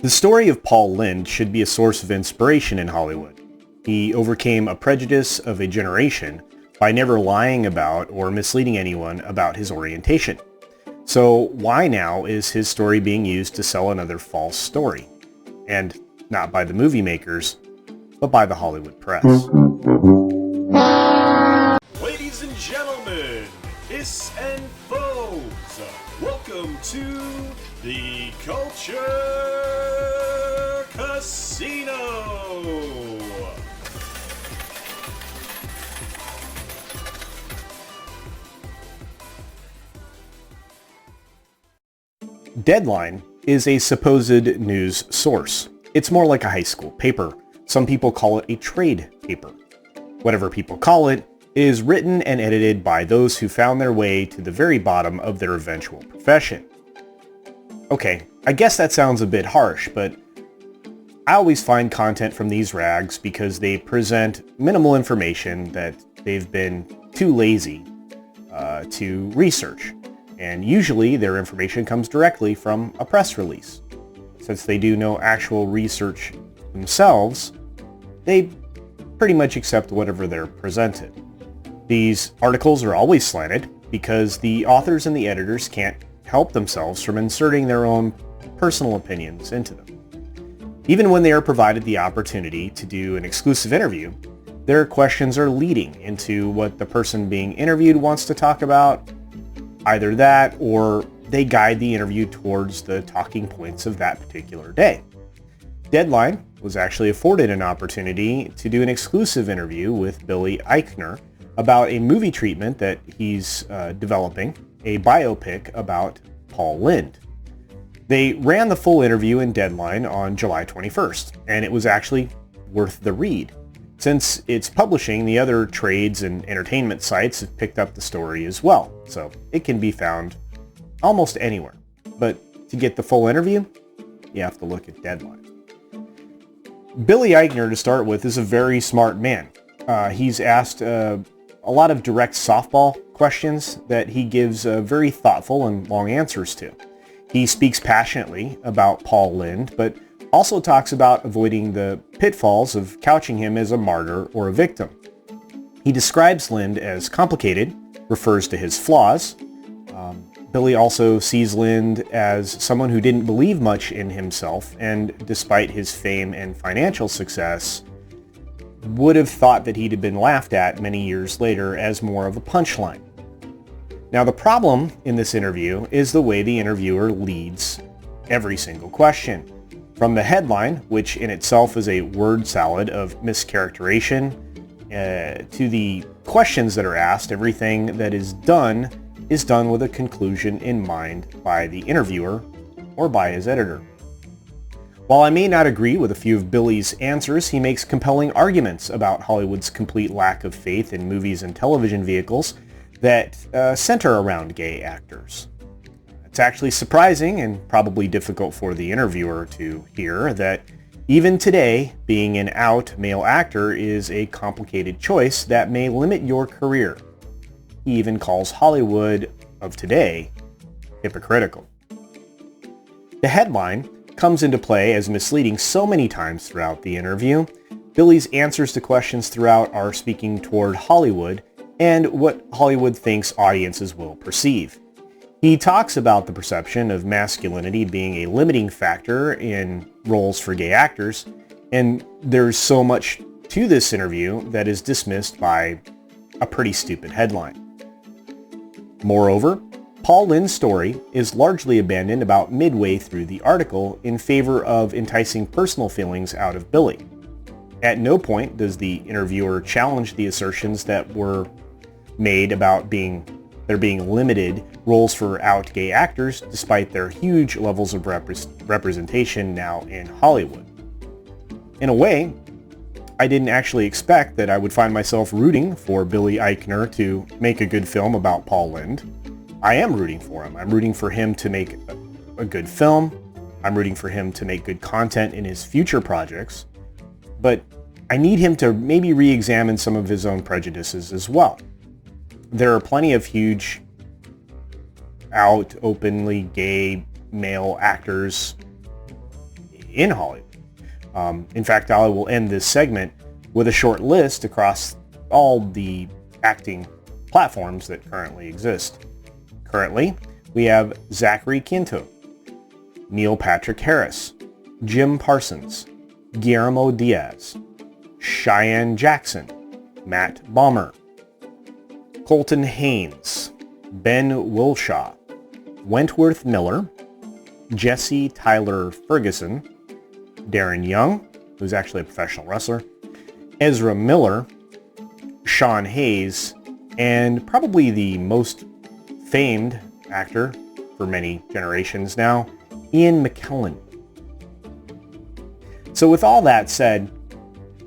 The story of Paul Lynde should be a source of inspiration in Hollywood. He overcame a prejudice of a generation by never lying about or misleading anyone about his orientation. So why now is his story being used to sell another false story? And not by the movie makers, but by the Hollywood press. Ladies and gentlemen, hiss and foes, welcome to the Culture Casino! Deadline is a supposed news source. It's more like a high school paper. Some people call it a trade paper. Whatever people call it is written and edited by those who found their way to the very bottom of their eventual profession. Okay, I guess that sounds a bit harsh, but I always find content from these rags because they present minimal information that they've been too lazy to research. And usually their information comes directly from a press release. Since they do no actual research themselves, they pretty much accept whatever they're presented. These articles are always slanted because the authors and the editors can't help themselves from inserting their own personal opinions into them. Even when they are provided the opportunity to do an exclusive interview, their questions are leading into what the person being interviewed wants to talk about. Either that, or they guide the interview towards the talking points of that particular day. Deadline was actually afforded an opportunity to do an exclusive interview with Billy Eichner about a movie treatment that he's developing, a biopic about Paul Lynde. They ran the full interview in Deadline on July 21st, and it was actually worth the read. Since it's publishing, the other trades and entertainment sites have picked up the story as well, so it can be found almost anywhere. But to get the full interview, you have to look at Deadline. Billy Eichner, to start with, is a very smart man. He's asked a lot of direct softball questions that he gives very thoughtful and long answers to. He speaks passionately about Paul Lynde, but also talks about avoiding the pitfalls of couching him as a martyr or a victim. He describes Lynde as complicated, refers to his flaws. Billy also sees Lynde as someone who didn't believe much in himself, and despite his fame and financial success, would have thought that he'd have been laughed at many years later as more of a punchline. Now, the problem in this interview is the way the interviewer leads every single question. From the headline, which in itself is a word salad of mischaracterization, to the questions that are asked, everything that is done with a conclusion in mind by the interviewer or by his editor. While I may not agree with a few of Billy's answers, he makes compelling arguments about Hollywood's complete lack of faith in movies and television vehicles that center around gay actors. It's actually surprising and probably difficult for the interviewer to hear that even today, being an out male actor is a complicated choice that may limit your career. He even calls Hollywood of today hypocritical. The headline comes into play as misleading so many times throughout the interview. Billy's answers to questions throughout are speaking toward Hollywood and what Hollywood thinks audiences will perceive. He talks about the perception of masculinity being a limiting factor in roles for gay actors, and there's so much to this interview that is dismissed by a pretty stupid headline. Moreover, Paul Lynde's story is largely abandoned about midway through the article in favor of enticing personal feelings out of Billy. At no point does the interviewer challenge the assertions that were made about there being limited roles for out gay actors despite their huge levels of representation now in Hollywood. In a way, I didn't actually expect that I would find myself rooting for Billy Eichner to make a good film about Paul Lynde. I am rooting for him. I'm rooting for him to make a good film. I'm rooting for him to make good content in his future projects. But I need him to maybe re-examine some of his own prejudices as well. There are plenty of huge, out, openly gay male actors in Hollywood. In fact, I will end this segment with a short list across all the acting platforms that currently exist. Currently, we have Zachary Quinto, Neil Patrick Harris, Jim Parsons, Guillermo Diaz, Cheyenne Jackson, Matt Bomer, Colton Haynes, Ben Wilshaw, Wentworth Miller, Jesse Tyler Ferguson, Darren Young, who's actually a professional wrestler, Ezra Miller, Sean Hayes, and probably the most famed actor for many generations now, Ian McKellen. So with all that said,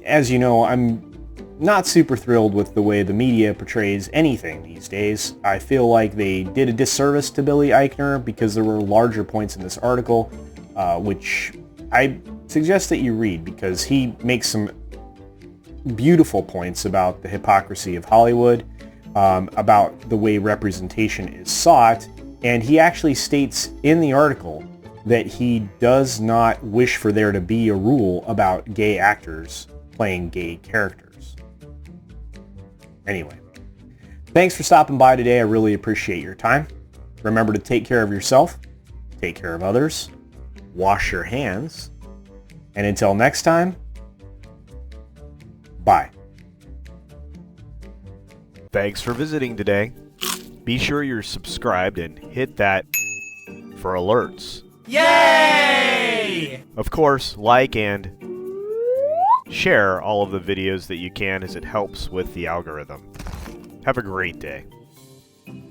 as you know, I'm not super thrilled with the way the media portrays anything these days. I feel like they did a disservice to Billy Eichner because there were larger points in this article, which I suggest that you read because he makes some beautiful points about the hypocrisy of Hollywood, about the way representation is sought, and he actually states in the article that he does not wish for there to be a rule about gay actors playing gay characters. Anyway, thanks for stopping by today. I really appreciate your time. Remember to take care of yourself, take care of others, wash your hands, and until next time, bye. Thanks for visiting today. Be sure you're subscribed and hit that for alerts. Yay! Of course, like and share all of the videos that you can as it helps with the algorithm. Have a great day.